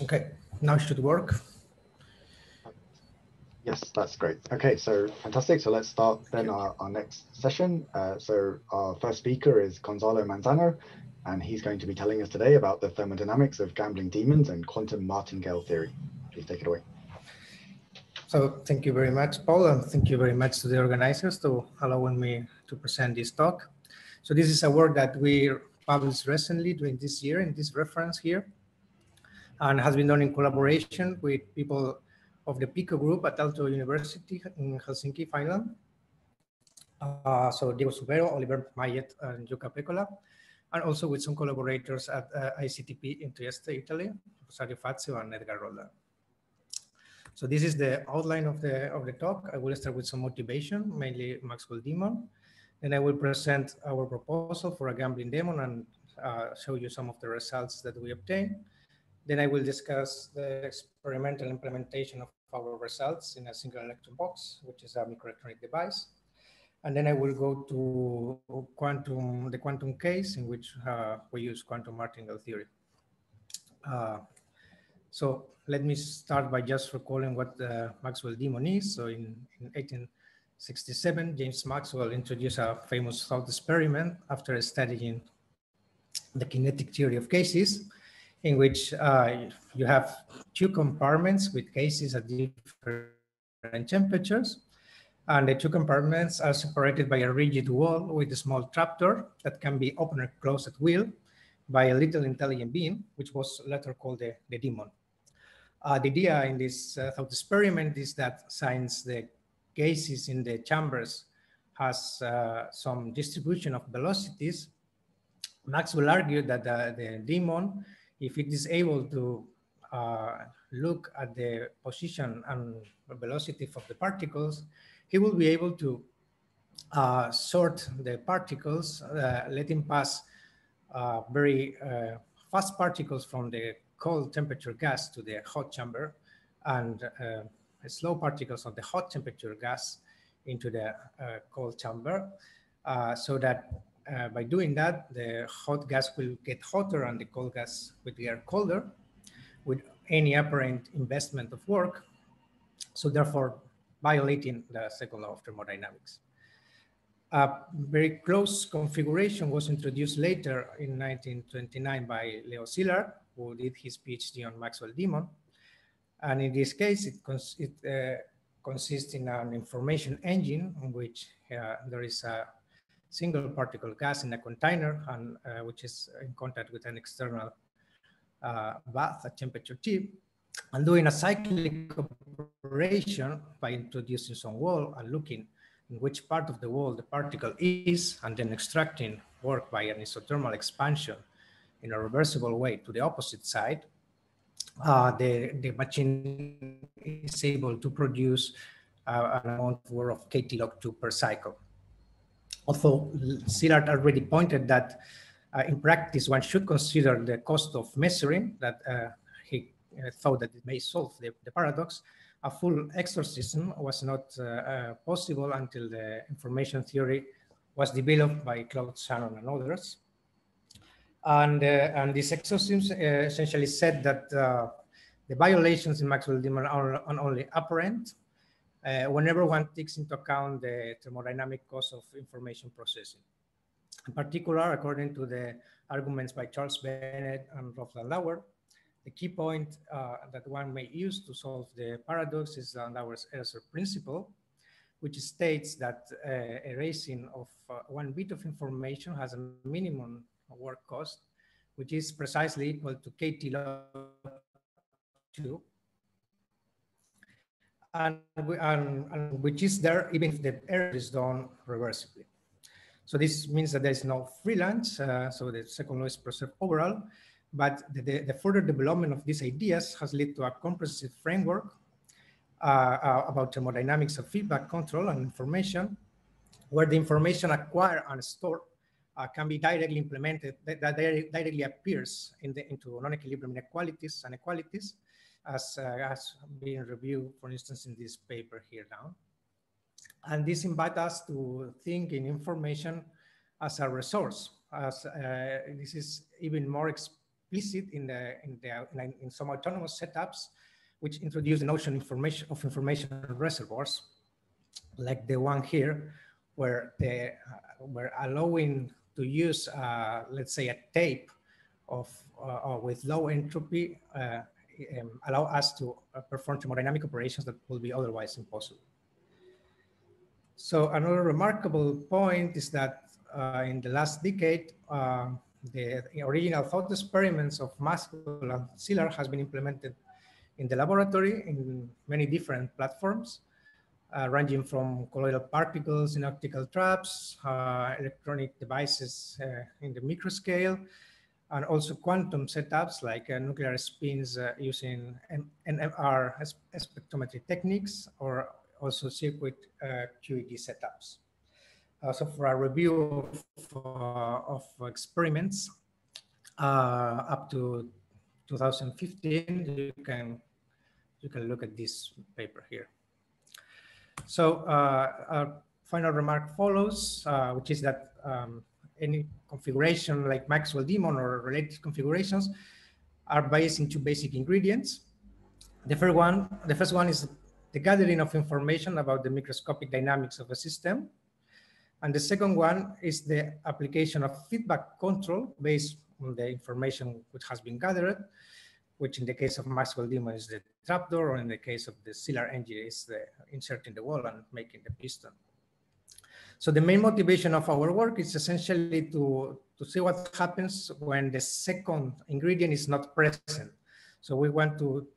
Okay, now it should work. Yes, that's great. Okay, so fantastic. So let's start then our next session. So our first speaker is Gonzalo Manzano, and he's going to be telling us today about the thermodynamics of gambling demons and quantum martingale theory. Please take it away. So thank you very much, Paul, and thank you very much to the organizers to allowing me to present this talk. So this is a work that we published recently during this year in this reference here, and has been done in collaboration with people of the PICO group at Aalto University in Helsinki, Finland. So Diego Subero, Oliver Mayet, and Luca Pecola, and also with some collaborators at ICTP in Trieste, Italy, Rosario Fazio and Edgar Rolla. So this is the outline of the talk. I will start with some motivation, mainly Maxwell demon. Then I will present our proposal for a gambling demon and show you some of the results that we obtained. Then I will discuss the experimental implementation of our results in a single electron box, which is a microelectronic device. And then I will go to the quantum case in which we use quantum martingale theory. So let me start by just recalling what the Maxwell demon is. So in 1867, James Maxwell introduced a famous thought experiment after studying the kinetic theory of cases, in which you have two compartments with cases at different temperatures. And the two compartments are separated by a rigid wall with a small trapdoor that can be opened or closed at will by a little intelligent being, which was later called the demon. The idea in this thought experiment is that since the gases in the chambers has some distribution of velocities, Maxwell argued that the demon, if it is able to look at the position and velocity of the particles, he will be able to sort the particles, letting pass very fast particles from the cold temperature gas to the hot chamber, and slow particles of the hot temperature gas into the cold chamber, so that by doing that, the hot gas will get hotter and the cold gas will get colder with any apparent investment of work, so therefore violating the second law of thermodynamics. A very close configuration was introduced later in 1929 by Leo Szilard, who did his PhD on Maxwell demon. And in this case, it consists in an information engine in which there is a single particle gas in a container, and which is in contact with an external bath at temperature T, and doing a cyclic operation by introducing some wall and looking in which part of the wall the particle is, and then extracting work by an isothermal expansion in a reversible way to the opposite side, the machine is able to produce an amount of work of kT log 2 per cycle. Although Szilard already pointed that in practice one should consider the cost of measuring, that he thought that it may solve the paradox, a full exorcism was not possible until the information theory was developed by Claude Shannon and others. And this exorcism essentially said that the violations in Maxwell demon are only apparent whenever one takes into account the thermodynamic cost of information processing. In particular, according to the arguments by Charles Bennett and Rolf Landauer, the key point that one may use to solve the paradox is Landauer's erasure principle, which states that erasing of 1 bit of information has a minimum work cost, which is precisely equal to kT log 2, and which is there even if the error is done reversibly. So this means that there is no free lunch, so the second law is preserved overall, but the further development of these ideas has led to a comprehensive framework about thermodynamics of feedback control and information, where the information acquired and stored can be directly implemented, that directly appears into non-equilibrium inequalities and equalities, as has been reviewed, for instance, in this paper here now. And this invites us to think in information as a resource, as this is even more implicit in some autonomous setups, which introduce the notion of information reservoirs, like the one here, where we're allowing to use, let's say, a tape of with low entropy, allow us to perform thermodynamic operations that will be otherwise impossible. So another remarkable point is that in the last decade, the original thought experiments of Maxwell and Szilard has been implemented in the laboratory in many different platforms, ranging from colloidal particles in optical traps, electronic devices in the microscale, and also quantum setups like nuclear spins using NMR spectrometry techniques, or also circuit QED setups. So for a review of experiments up to 2015, you can look at this paper here. So our final remark follows, which is that any configuration like Maxwell Demon or related configurations are based in two basic ingredients. The first one is the gathering of information about the microscopic dynamics of a system. And the second one is the application of feedback control based on the information which has been gathered, which in the case of Maxwell Demon is the trapdoor, or in the case of the Szilard engine is the inserting the wall and making the piston. So the main motivation of our work is essentially to see what happens when the second ingredient is not present. So we want to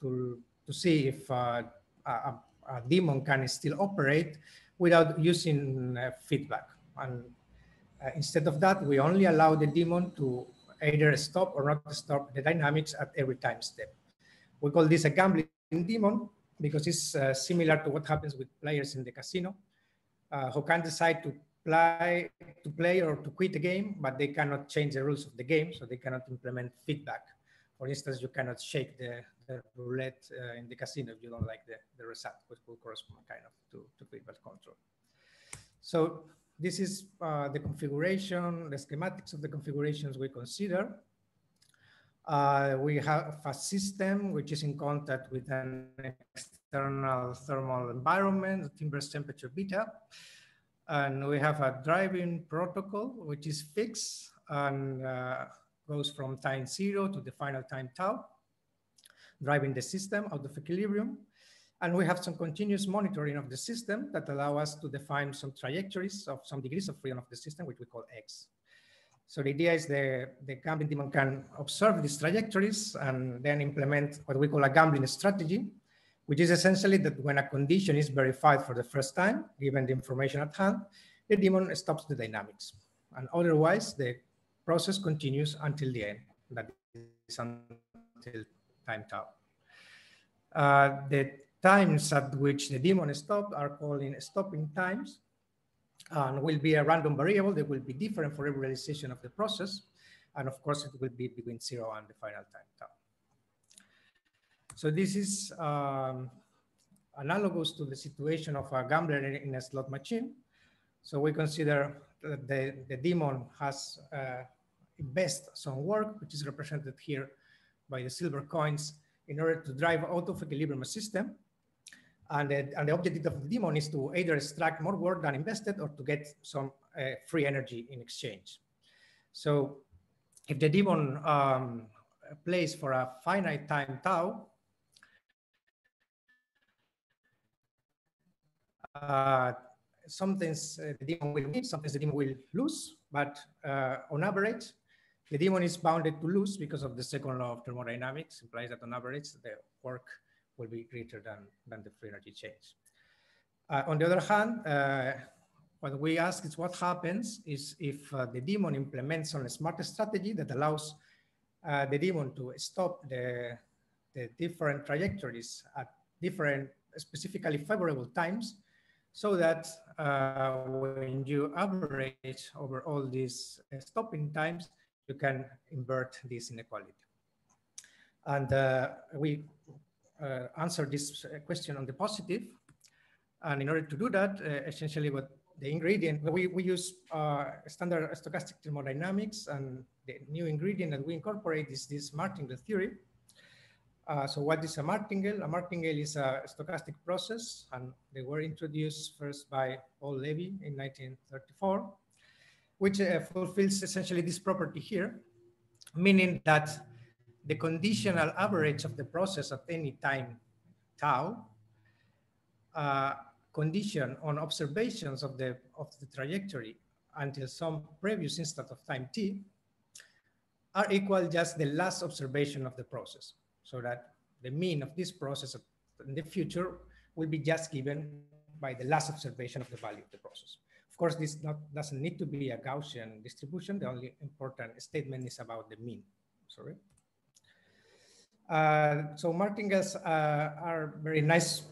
see if a demon can still operate without using feedback. And instead of that, we only allow the demon to either stop or not stop the dynamics at every time step. We call this a gambling demon because it's similar to what happens with players in the casino, who can decide to play or to quit the game, but they cannot change the rules of the game, so they cannot implement feedback. For instance, you cannot shake the roulette in the casino if you don't like the result, which will correspond kind of to feedback control. So this is the configuration, the schematics of the configurations we consider. We have a system which is in contact with an external thermal environment, inverse temperature beta. And we have a driving protocol, which is fixed and goes from time 0 to the final time tau, driving the system out of equilibrium. And we have some continuous monitoring of the system that allow us to define some trajectories of some degrees of freedom of the system, which we call X. So the idea is the gambling demon can observe these trajectories and then implement what we call a gambling strategy, which is essentially that when a condition is verified for the first time, given the information at hand, the demon stops the dynamics. And otherwise, the process continues until the end, that is until time tau. The times at which the demon stopped are called stopping times, and will be a random variable that will be different for every realization of the process. And of course, it will be between 0 and the final time tau. So this is analogous to the situation of a gambler in a slot machine. So we consider that the demon has invested some work, which is represented here by the silver coins, in order to drive out of equilibrium a system. And the objective of the demon is to either extract more work than invested or to get some free energy in exchange. So if the demon plays for a finite time tau, sometimes the demon will win, sometimes the demon will lose, but on average, the demon is bounded to lose because of the second law of thermodynamics, implies that on average, the work will be greater than the free energy change. On the other hand, what we ask is what happens is if the demon implements on a smart strategy that allows the demon to stop the different trajectories at different specifically favorable times, so that when you average over all these stopping times, you can invert this inequality. And we answer this question on the positive. And in order to do that, essentially what the ingredient, we use standard stochastic thermodynamics and the new ingredient that we incorporate is this Martingale theory. So what is a Martingale? A Martingale is a stochastic process, and they were introduced first by Paul Levy in 1934, which fulfills essentially this property here, meaning that the conditional average of the process at any time tau condition on observations of the trajectory until some previous instant of time t are equal just the last observation of the process, so that the mean of this process in the future will be just given by the last observation of the value of the process. Of course, this doesn't need to be a Gaussian distribution. The only important statement is about the mean. Sorry. So martingales are very nice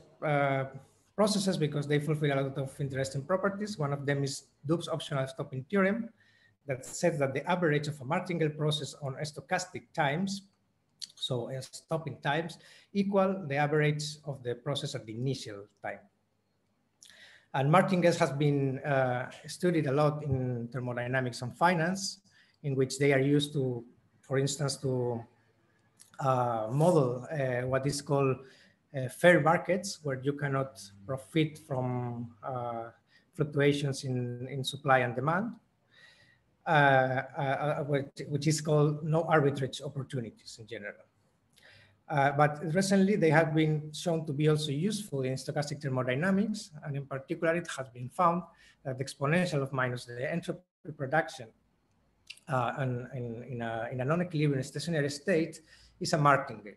processes because they fulfill a lot of interesting properties. One of them is Dub's optional stopping theorem that says that the average of a martingale process on stochastic times, so stopping times, equal the average of the process at the initial time. And martingales has been studied a lot in thermodynamics and finance, in which they are used to, for instance, to model what is called fair markets, where you cannot profit from fluctuations in supply and demand, which is called no arbitrage opportunities in general. But recently they have been shown to be also useful in stochastic thermodynamics, and in particular it has been found that the exponential of minus the entropy production in a non-equilibrium stationary state is a martingale.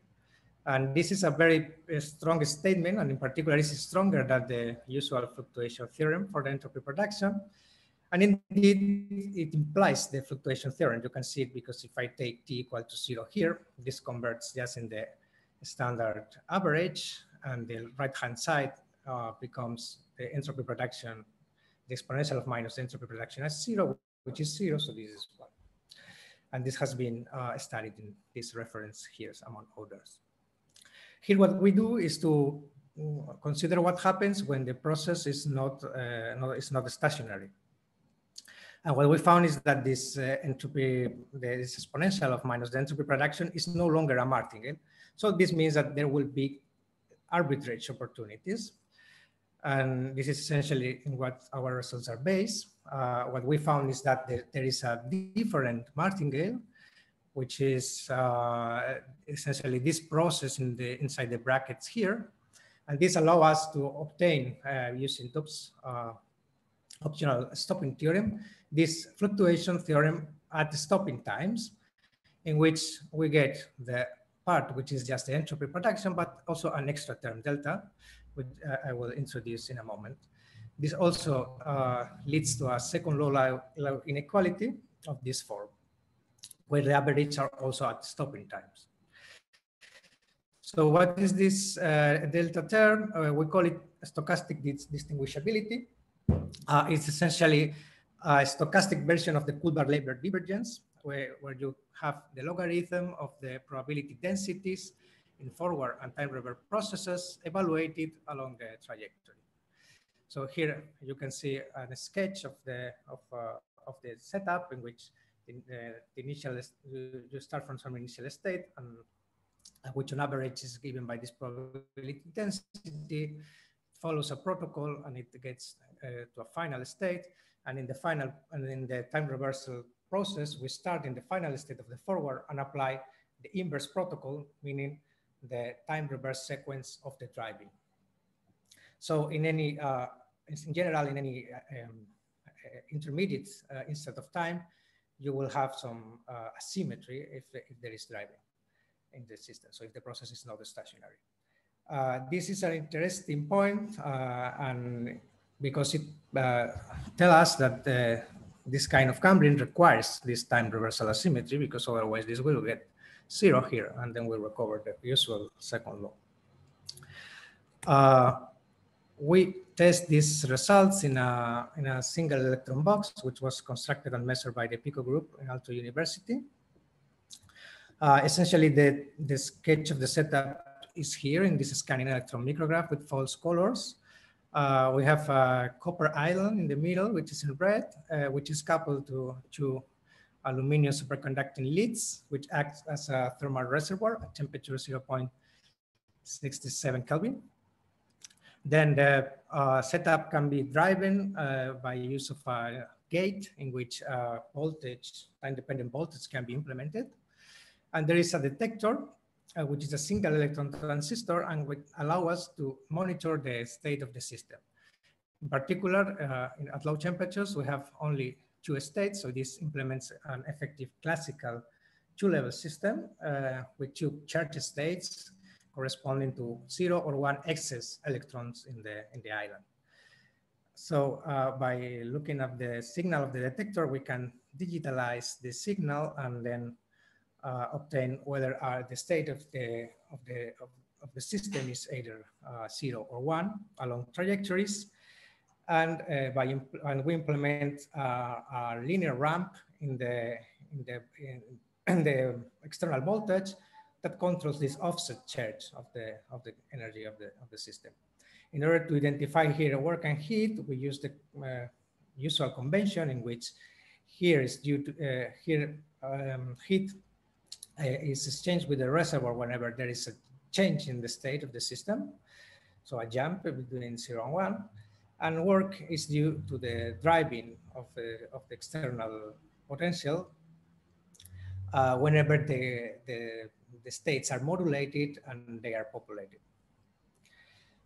And this is a very strong statement, and in particular is stronger than the usual fluctuation theorem for the entropy production. And indeed, it implies the fluctuation theorem. You can see it because if I take t equal to 0 here, this converts just in the standard average, and the right-hand side becomes the entropy production, the exponential of minus the entropy production as 0, which is 0, so this is 1. And this has been studied in this reference here, among others. Here, what we do is to consider what happens when the process is not stationary. And what we found is that this entropy, this exponential of minus the entropy production is no longer a martingale. So this means that there will be arbitrage opportunities. And this is essentially in what our results are based. What we found is that there is a different martingale, which is essentially this process inside the brackets here. And this allows us to obtain, using Dub's optional stopping theorem, this fluctuation theorem at the stopping times, in which we get the part which is just the entropy production, but also an extra term, delta, which I will introduce in a moment. This also leads to a second law inequality of this form, where the averages are also at stopping times. So what is this delta term? We call it stochastic distinguishability. It's essentially a stochastic version of the Kullbaer-Leibler divergence, where you have the logarithm of the probability densities in forward and time reverse processes evaluated along the trajectory. So here you can see a sketch of the setup in which you start from some initial state, and which on average is given by this probability density, follows a protocol, and it gets to a final state. And in the time reversal process, we start in the final state of the forward and apply the inverse protocol, meaning the time reverse sequence of the driving. So in general, in any intermediate instant of time, you will have some asymmetry if there is driving in the system. So if the process is not stationary. This is an interesting point, and because it tells us that this kind of gambling requires this time reversal asymmetry, because otherwise this will get 0 here, and then we'll recover the usual second law. We test these results in a single electron box, which was constructed and measured by the PICO group in Aalto University. Essentially, the sketch of the setup is here in this scanning electron micrograph with false colors. We have a copper island in the middle, which is in red, which is coupled to aluminum superconducting leads, which acts as a thermal reservoir at temperature 0.67 Kelvin. Then the setup can be driven by use of a gate in which time-dependent voltage can be implemented. And there is a detector, which is a single electron transistor, and would allow us to monitor the state of the system. In particular, at low temperatures, we have only 2 states. So this implements an effective classical 2-level system with 2 charge states corresponding to 0 or 1 excess electrons in the island. So by looking at the signal of the detector, we can digitalize the signal and then obtain whether the state of the system is either 0 or 1 along trajectories. And we implement a linear ramp in the external voltage that controls this offset charge of the energy of the system. In order to identify here work and heat, we use the usual convention in which here is due to heat is exchanged with the reservoir whenever there is a change in the state of the system. So a jump between 0 and 1. And work is due to the driving of the external potential whenever the states are modulated and they are populated.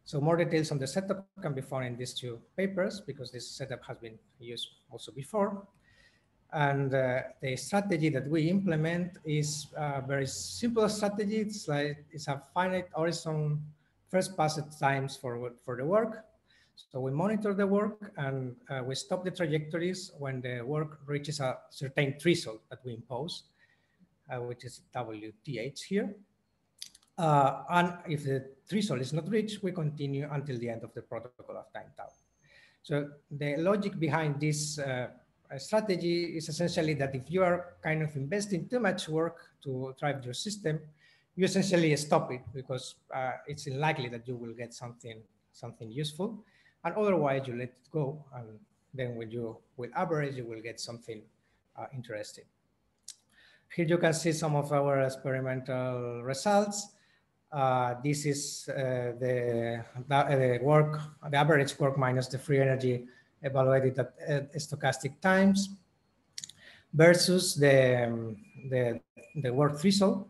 So more details on the setup can be found in these 2 papers, because this setup has been used also before. And the strategy that we implement is a very simple strategy. It's a finite horizon first passage times for the work. So we monitor the work and we stop the trajectories when the work reaches a certain threshold that we impose, which is WTH here. And if the threshold is not reached, we continue until the end of the protocol of time tau. So the logic behind this strategy is essentially that if you are kind of investing too much work to drive your system, you essentially stop it, because it's unlikely that you will get something useful. And otherwise you let it go, and then when you will average, you will get something interesting. Here you can see some of our experimental results. This is the average work minus the free energy evaluated at stochastic times versus the work threshold.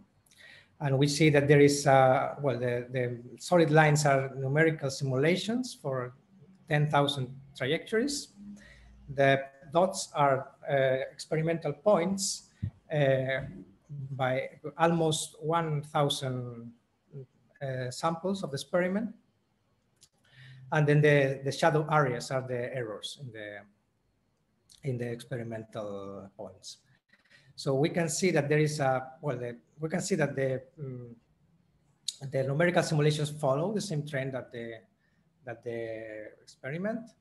And we see that there is, well, the solid lines are numerical simulations for 10,000 trajectories. The dots are experimental points by almost 1,000 samples of the experiment. And then the shadow areas are the errors in the experimental points. So we can see that there is we can see that the numerical simulations follow the same trend that the experiment,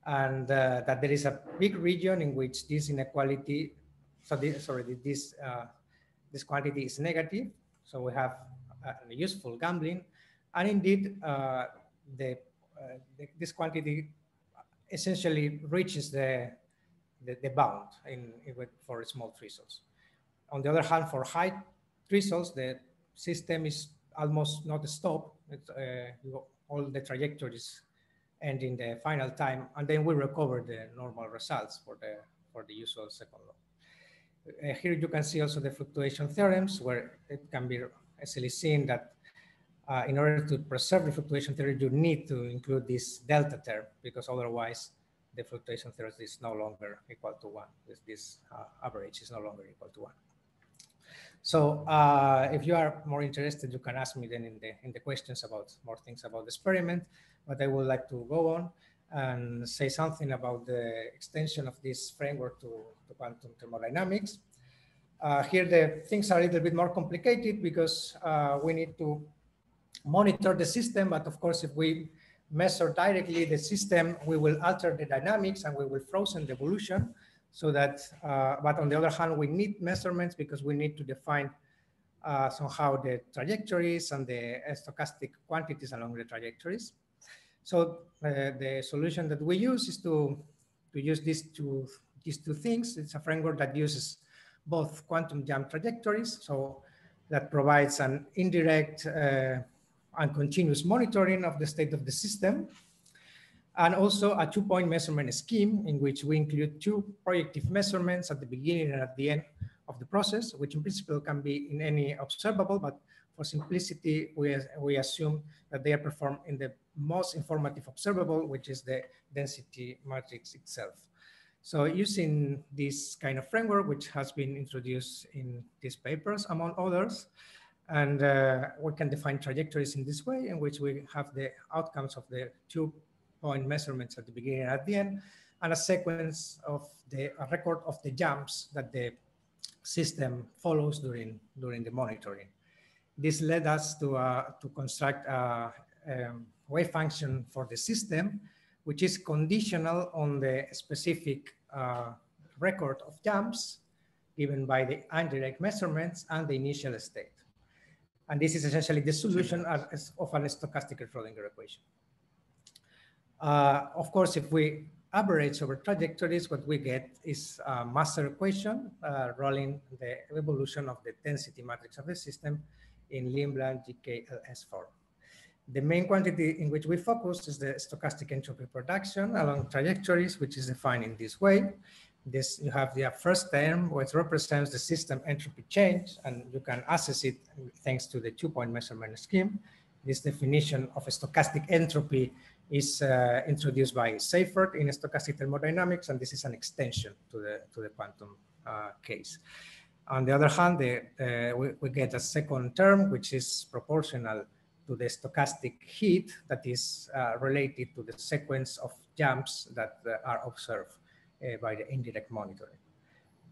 and that there is a big region in which this inequality, this quantity is negative. So we have useful gambling, and indeed this quantity essentially reaches the bound for small thresholds. On the other hand, for high thresholds, the system is almost not stopped. All the trajectories end in the final time, and then we recover the normal results for the usual second law. Here you can see also the fluctuation theorems, where it can be easily seen that in order to preserve the fluctuation theory, you need to include this delta term, because otherwise the fluctuation theory is no longer equal to 1. This average is no longer equal to 1. So if you are more interested, you can ask me then in the questions about more things about the experiment. But I would like to go on and say something about the extension of this framework to quantum thermodynamics. Here the things are a little bit more complicated, because we need to monitor the system. But of course, if we measure directly the system, we will alter the dynamics and we will frozen the evolution. So that, but on the other hand, we need measurements, because we need to define somehow the trajectories and the stochastic quantities along the trajectories. So the solution that we use is to use these two these two things. It's a framework that uses both quantum jump trajectories, so that provides an indirect and continuous monitoring of the state of the system, and also a 2-point measurement scheme in which we include 2 projective measurements at the beginning and at the end of the process, which in principle can be in any observable, but for simplicity, we assume that they are performed in the most informative observable, which is the density matrix itself. So using this kind of framework, which has been introduced in these papers, among others, and we can define trajectories in this way, in which we have the outcomes of the 2-point measurements at the beginning and at the end, and a sequence of a record of the jumps that the system follows during the monitoring. This led us to construct a wave function for the system, which is conditional on the specific record of jumps given by the indirect measurements and the initial state. And this is essentially the solution of an stochastic Schrodinger equation. Of course, if we average over trajectories, what we get is a master equation rolling the evolution of the density matrix of the system in Limblad GKLS form. The main quantity in which we focus is the stochastic entropy production along trajectories, which is defined in this way. You have the first term, which represents the system entropy change, and you can assess it thanks to the 2-point measurement scheme. This definition of a stochastic entropy is introduced by Seifert in stochastic thermodynamics, and this is an extension to the quantum case. On the other hand, we get a second term, which is proportional to the stochastic heat that is related to the sequence of jumps that are observed by the indirect monitoring.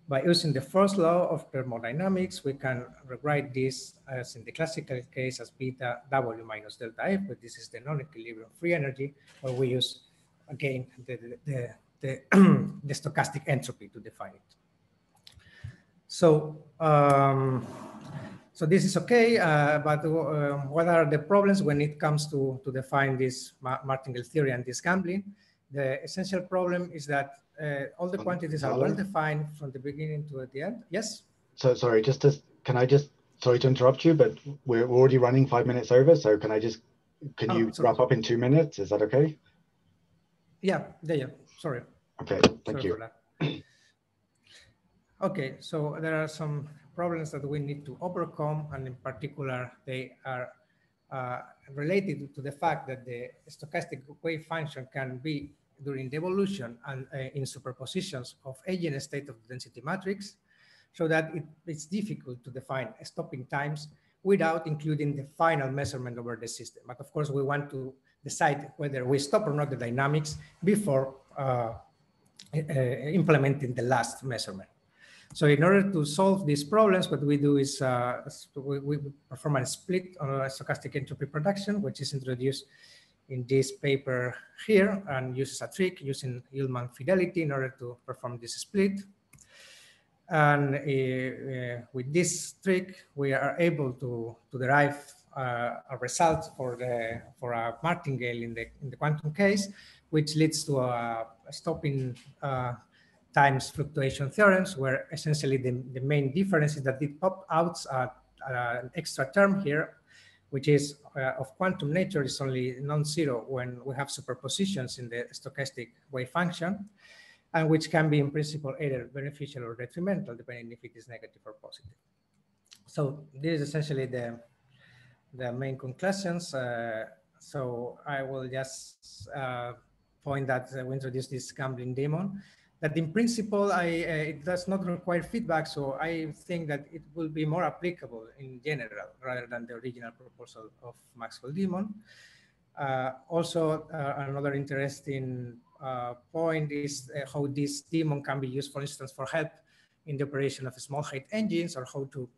By using the first law of thermodynamics, we can rewrite this as in the classical case as beta W minus delta F, but this is the non-equilibrium free energy, where we use, again, the stochastic entropy to define it. So, so this is okay, but what are the problems when it comes to define this Martingale theory and this gambling? The essential problem is that all the quantities are well defined from the beginning to the end. Yes? So sorry, sorry to interrupt you, but we're already running 5 minutes over. So can you wrap up in 2 minutes? Is that okay? Yeah, sorry. Okay, thank you. Okay, so there are some problems that we need to overcome, and in particular, they are related to the fact that the stochastic wave function can be during the evolution and in superpositions of eigenstate of the density matrix, so that it's difficult to define stopping times without including the final measurement over the system. But of course, we want to decide whether we stop or not the dynamics before implementing the last measurement. So in order to solve these problems, what we do is we perform a split on a stochastic entropy production, which is introduced in this paper here, and uses a trick using Ullmann fidelity in order to perform this split. And with this trick, we are able to derive a result for a martingale in the quantum case, which leads to a stopping times fluctuation theorems, where essentially the main difference is that it pop out an extra term here, which is of quantum nature, is only non-zero when we have superpositions in the stochastic wave function, and which can be in principle either beneficial or detrimental, depending if it is negative or positive. So this is essentially the main conclusions. So I will just point that we introduced this gambling demon, that in principle, it does not require feedback. So I think that it will be more applicable in general rather than the original proposal of Maxwell demon. Also, another interesting point is how this demon can be used, for instance, for help in the operation of small height engines, or how to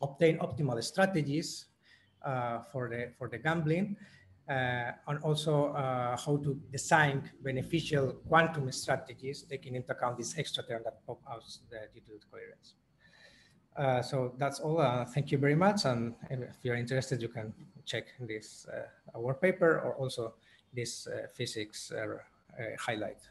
obtain optimal strategies for the gambling. And also how to design beneficial quantum strategies, taking into account this extra term that pop out due to the coherence. So that's all. Thank you very much. And if you're interested, you can check this our paper, or also this physics highlight.